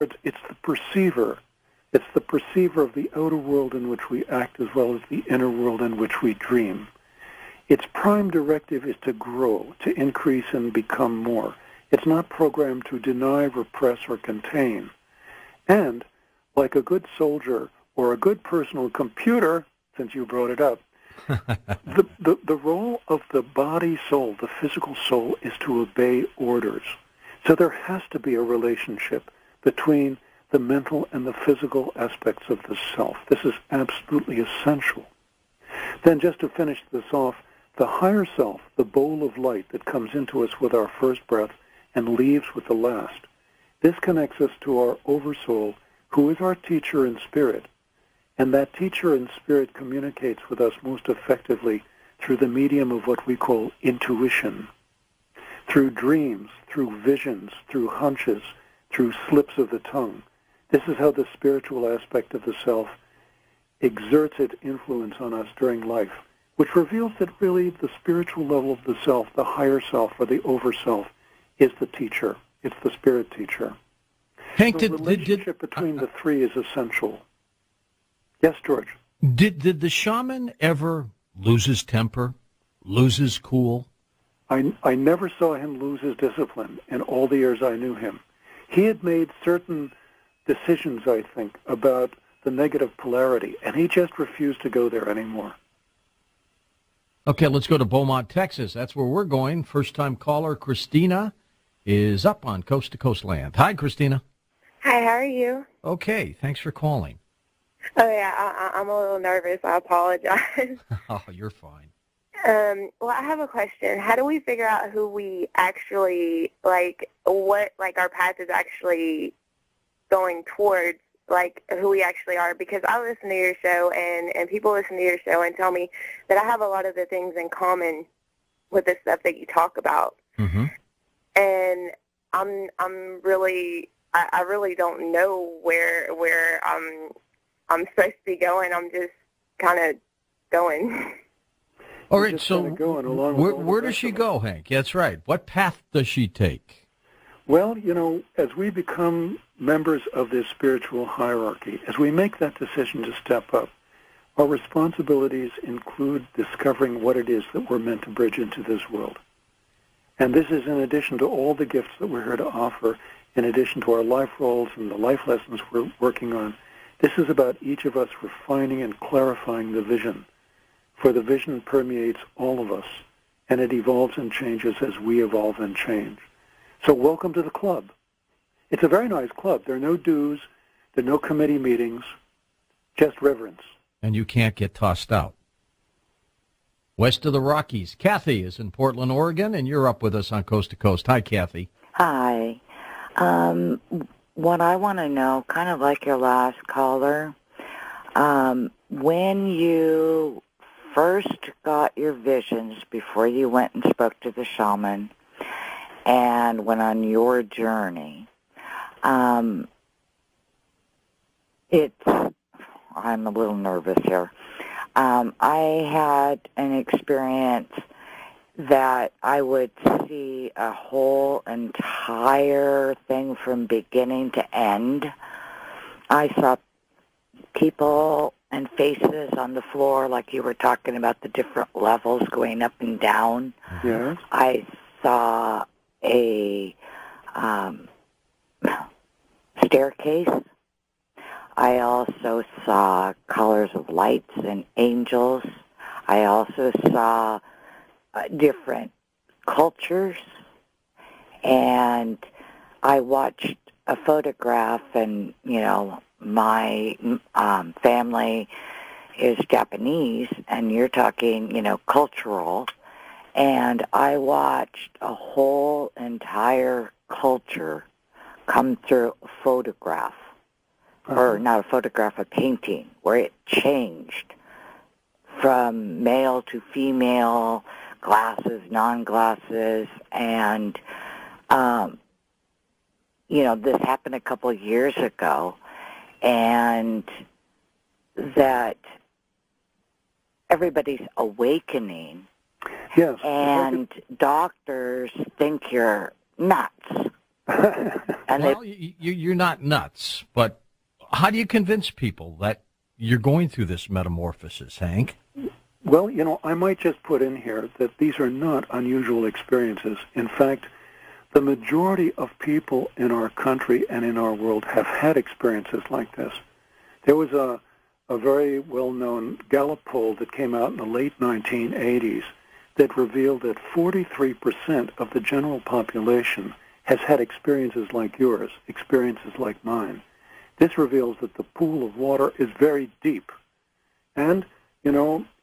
It's the perceiver. It's the perceiver of the outer world in which we act as well as the inner world in which we dream. Its prime directive is to grow, to increase and become more. It's not programmed to deny, repress, or contain. And, like a good soldier or a good personal computer, since you brought it up, the role of the body soul, the physical soul, is to obey orders. So there has to be a relationship between the mental and the physical aspects of the self. This is absolutely essential. Then just to finish this off, the higher self, the bowl of light that comes into us with our first breath and leaves with the last, this connects us to our oversoul, who is our teacher in spirit. And that teacher in spirit communicates with us most effectively through the medium of what we call intuition, through dreams, through visions, through hunches, through slips of the tongue. This is how the spiritual aspect of the self exerts its influence on us during life, which reveals that really the spiritual level of the self, the higher self or the overself, is the teacher. It's the spirit teacher. Hank, the relationship between the three is essential. Yes, George. Did the shaman ever lose his temper, lose his cool? I never saw him lose his discipline in all the years I knew him. He had made certain decisions, I think, about the negative polarity, and he just refused to go there anymore. Okay, let's go to Beaumont, Texas. That's where we're going. First-time caller Christina is up on Coast to Coast land. Hi, Christina. Hi, how are you? Okay, thanks for calling. Oh, yeah, I'm a little nervous. I apologize. Oh, you're fine. Well, I have a question. How do we figure out who we actually, what our path is actually going towards, who we actually are? Because I listen to your show, and people listen to your show and tell me that I have a lot of the things in common with the stuff that you talk about. Mm-hmm. And I really don't know where I'm supposed to be going. I'm just kind of going. All right, so where does she go, Hank? That's right. What path does she take? Well, as we become members of this spiritual hierarchy, as we make that decision to step up, our responsibilities include discovering what it is that we're meant to bridge into this world. And this is in addition to all the gifts that we're here to offer, in addition to our life roles and the life lessons we're working on. This is about each of us refining and clarifying the vision. For the vision permeates all of us, and it evolves and changes as we evolve and change. So welcome to the club. It's a very nice club. There are no dues, there are no committee meetings, just reverence. And you can't get tossed out. West of the Rockies, Kathy is in Portland, Oregon, and you're up with us on Coast to Coast. Hi, Kathy. Hi. What I want to know, kind of like your last caller, when you first got your visions before you went and spoke to the shaman and went on your journey, I'm a little nervous here. I had an experience that I would see a whole entire thing from beginning to end. I saw people and faces on the floor, like you were talking about the different levels going up and down. Yes. I saw a staircase. I also saw colors of lights and angels. I also saw different cultures, and I watched a photograph, and, my family is Japanese, and you're talking, cultural, and I watched a whole entire culture come through a photograph. Or not a photograph, a painting, where it changed from male to female, glasses, non-glasses, and, this happened a couple of years ago, and that everybody's awakening, yes, and doctors think you're nuts. And well, you're not nuts, but how do you convince people that you're going through this metamorphosis, Hank? Well, I might just put in here that these are not unusual experiences. In fact, the majority of people in our country and in our world have had experiences like this. There was a very well-known Gallup poll that came out in the late 1980s that revealed that 43% of the general population has had experiences like yours, experiences like mine. This reveals that the pool of water is very deep. And,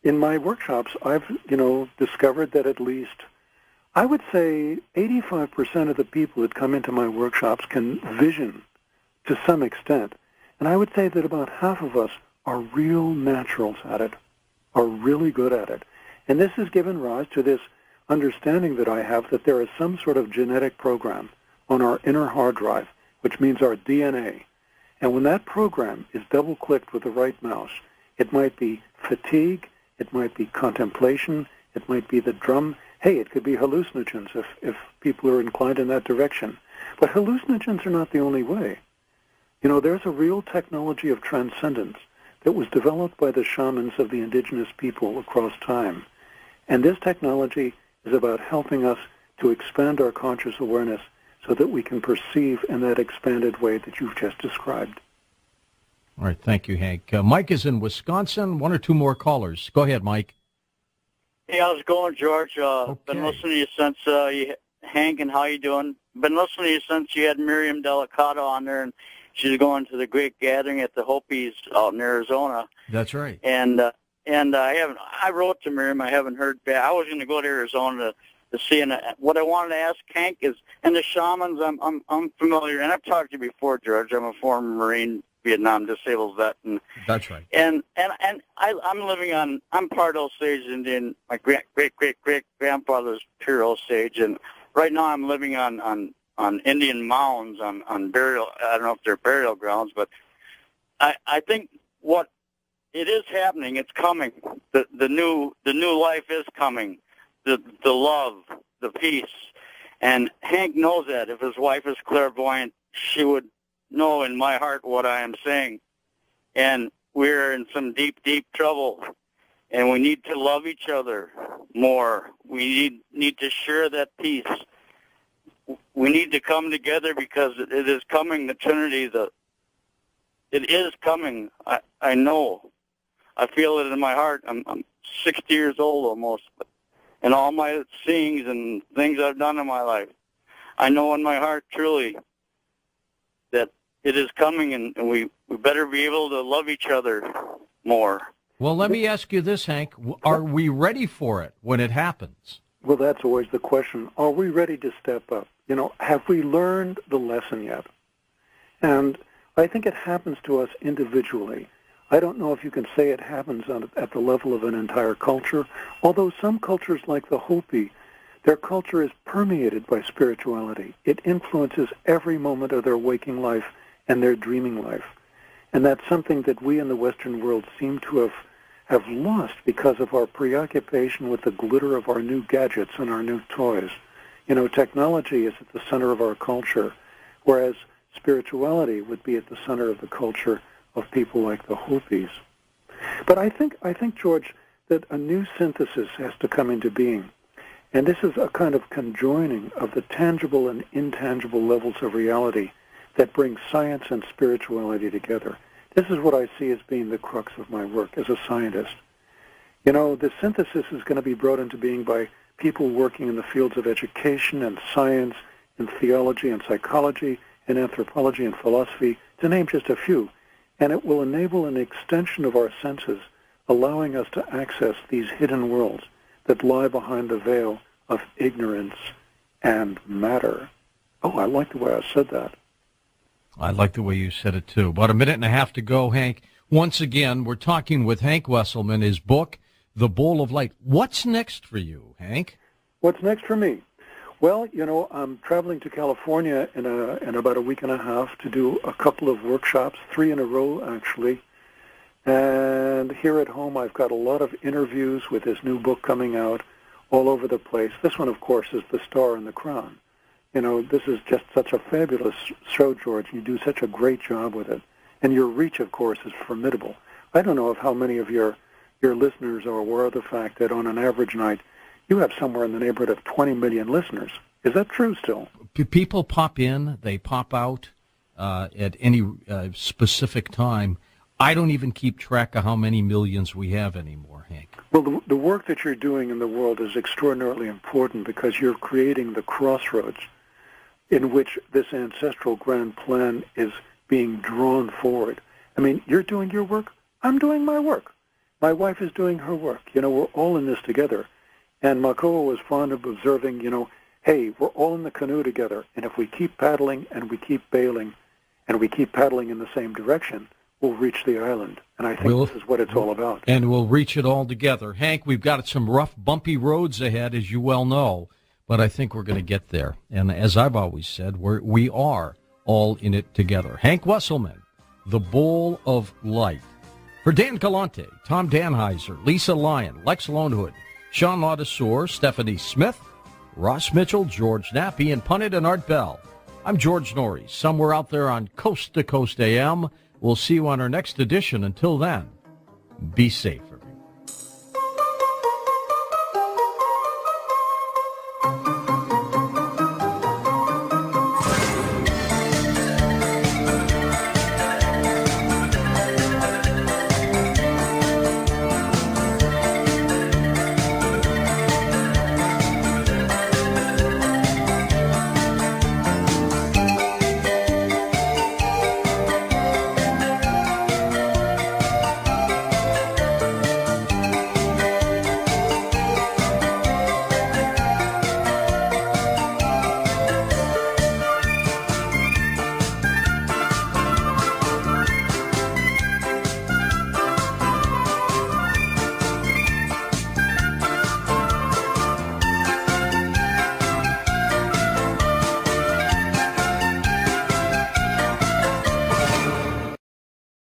in my workshops, I've, discovered that at least, I would say 85% of the people that come into my workshops can vision to some extent. And I would say that about half of us are real naturals at it, are really good at it. And this has given rise to this understanding that I have that there is some sort of genetic program on our inner hard drive, which means our DNA. And when that program is double-clicked with the right mouse, it might be fatigue, it might be contemplation, it might be the drum. Hey, it could be hallucinogens if people are inclined in that direction. But hallucinogens are not the only way. There's a real technology of transcendence that was developed by the shamans of the indigenous people across time. And this technology is about helping us to expand our conscious awareness so that we can perceive in that expanded way that you've just described. All right, thank you, Hank. Mike is in Wisconsin. One or two more callers. Go ahead, Mike. Hey, how's it going, George? Okay. Been listening to you since, Hank, and how you doing? Been listening to you since you had Miriam Delicato on there, and she's going to the great gathering at the Hopis out in Arizona. That's right. And I wrote to Miriam. I haven't heard back. I was going to go to Arizona to see. And what I wanted to ask Hank is, and the shamans, I'm familiar, and I've talked to you before, George. I'm a former Marine, Vietnam disabled vet, and that's right. And I'm part Osage Indian. My great grandfather's pure Osage, and right now I'm living on Indian mounds on burial. I don't know if they're burial grounds, but I think what it is happening. It's coming. The new life is coming. The love, the peace, and Hank knows that. If his wife is clairvoyant, she would know in my heart what I am saying. And we're in some deep, deep trouble, and we need to love each other more. We need to share that peace. We need to come together because it is coming. The Trinity, it is coming. I know. I feel it in my heart. I'm 60 years old almost, and all my seeings and things I've done in my life, I know in my heart truly that it is coming, and we better be able to love each other more. Well, let me ask you this, Hank. Are we ready for it when it happens? Well, that's always the question. Are we ready to step up? Have we learned the lesson yet? And I think it happens to us individually. I don't know if you can say it happens at the level of an entire culture, although some cultures like the Hopi, their culture is permeated by spirituality. It influences every moment of their waking life and their dreaming life. And that's something that we in the Western world seem to have lost because of our preoccupation with the glitter of our new gadgets and our new toys. Technology is at the center of our culture, whereas spirituality would be at the center of the culture of people like the Hopis. But I think, George, that a new synthesis has to come into being. And this is a kind of conjoining of the tangible and intangible levels of reality that brings science and spirituality together. This is what I see as being the crux of my work as a scientist. The synthesis is going to be brought into being by people working in the fields of education and science and theology and psychology and anthropology and philosophy, to name just a few. And it will enable an extension of our senses, allowing us to access these hidden worlds that lie behind the veil of ignorance and matter. Oh, I like the way I said that. I like the way you said it, too. About a minute and a half to go, Hank. Once again, we're talking with Hank Wesselman, his book, The Bowl of Light. What's next for you, Hank? What's next for me? Well, I'm traveling to California in about a week and a half to do a couple of workshops, 3 in a row, actually. And here at home, I've got a lot of interviews with this new book coming out all over the place. This one, of course, is The Star and the Crown. You know, this is just such a fabulous show, George. You do such a great job with it. And your reach, of course, is formidable. I don't know if how many of your listeners are aware of the fact that on an average night, you have somewhere in the neighborhood of 20 million listeners. Is that true still? People pop in, they pop out at any specific time. I don't even keep track of how many millions we have anymore, Hank. Well, the work that you're doing in the world is extraordinarily important because you're creating the crossroads in which this ancestral grand plan is being drawn forward. I mean, you're doing your work, I'm doing my work. My wife is doing her work. You know, we're all in this together. And Makoa was fond of observing, you know, hey, we're all in the canoe together, and if we keep paddling and we keep bailing and we keep paddling in the same direction, we'll reach the island. And I think this is what it's all about. And we'll reach it all together. Hank, we've got some rough, bumpy roads ahead, as you well know, but I think we're going to get there. And as I've always said, we are all in it together. Hank Wesselman, The Bowl of Light. For Dan Galante, Tom Danheiser, Lisa Lyon, Lex Lonehood, Sean Laudesor, Stephanie Smith, Ross Mitchell, George Knapp, Ian Punnett, and Art Bell. I'm George Norrie, somewhere out there on Coast to Coast AM. We'll see you on our next edition. Until then, be safe.